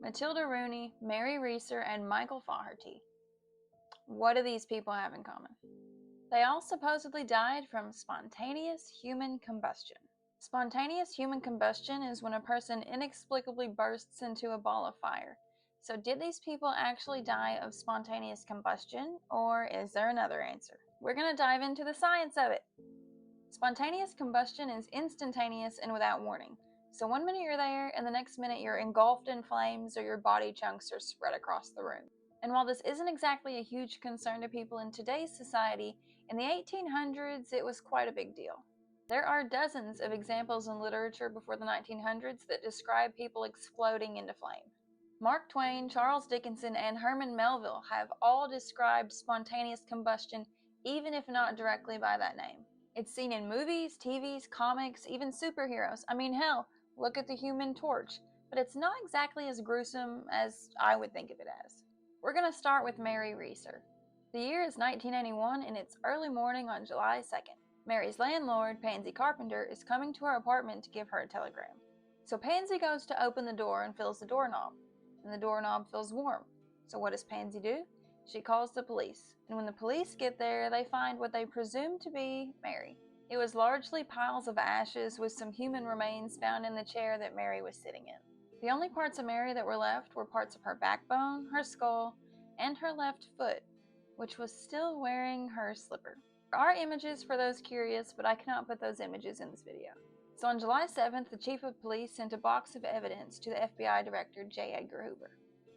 Matilda Rooney, Mary Reeser, and Michael Faherty. What do these people have in common? They all supposedly died from spontaneous human combustion. Spontaneous human combustion is when a person inexplicably bursts into a ball of fire. So did these people actually die of spontaneous combustion, or is there another answer? We're going to dive into the science of it. Spontaneous combustion is instantaneous and without warning. So one minute you're there, and the next minute you're engulfed in flames or your body chunks are spread across the room. And while this isn't exactly a huge concern to people in today's society, in the 1800s it was quite a big deal. There are dozens of examples in literature before the 1900s that describe people exploding into flame. Mark Twain, Charles Dickens, and Herman Melville have all described spontaneous combustion, even if not directly by that name. It's seen in movies, TVs, comics, even superheroes. I mean, hell, look at the Human Torch. But it's not exactly as gruesome as I would think of it as. We're going to start with Mary Reeser. The year is 1981 and it's early morning on July 2nd. Mary's landlord, Pansy Carpenter, is coming to her apartment to give her a telegram. So Pansy goes to open the door and feels the doorknob. And the doorknob feels warm. So what does Pansy do? She calls the police. And when the police get there, they find what they presume to be Mary. It was largely piles of ashes with some human remains found in the chair that Mary was sitting in. The only parts of Mary that were left were parts of her backbone, her skull, and her left foot, which was still wearing her slipper. There are images for those curious, but I cannot put those images in this video. So on July 7th, the chief of police sent a box of evidence to the FBI director, J. Edgar Hoover.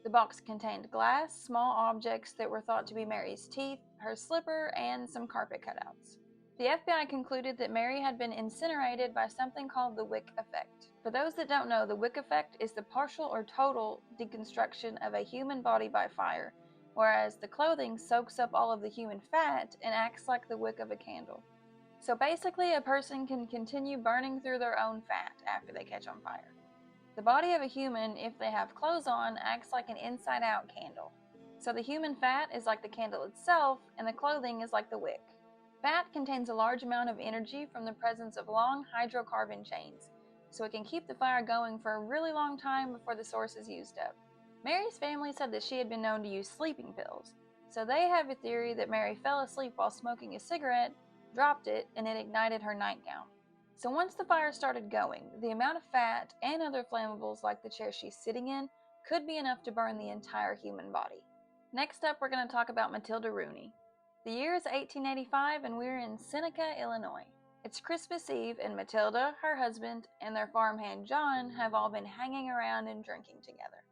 The box contained glass, small objects that were thought to be Mary's teeth, her slipper, and some carpet cutouts. The FBI concluded that Mary had been incinerated by something called the wick effect. For those that don't know, the wick effect is the partial or total deconstruction of a human body by fire, whereas the clothing soaks up all of the human fat and acts like the wick of a candle. So basically, a person can continue burning through their own fat after they catch on fire. The body of a human, if they have clothes on, acts like an inside-out candle. So the human fat is like the candle itself, and the clothing is like the wick. Fat contains a large amount of energy from the presence of long hydrocarbon chains, so it can keep the fire going for a really long time before the source is used up. Mary's family said that she had been known to use sleeping pills, so they have a theory that Mary fell asleep while smoking a cigarette, dropped it, and it ignited her nightgown. So once the fire started going, the amount of fat and other flammables like the chair she's sitting in could be enough to burn the entire human body. Next up, we're going to talk about Matilda Rooney. The year is 1885 and we're in Seneca, Illinois. It's Christmas Eve and Matilda, her husband, and their farmhand John have all been hanging around and drinking together.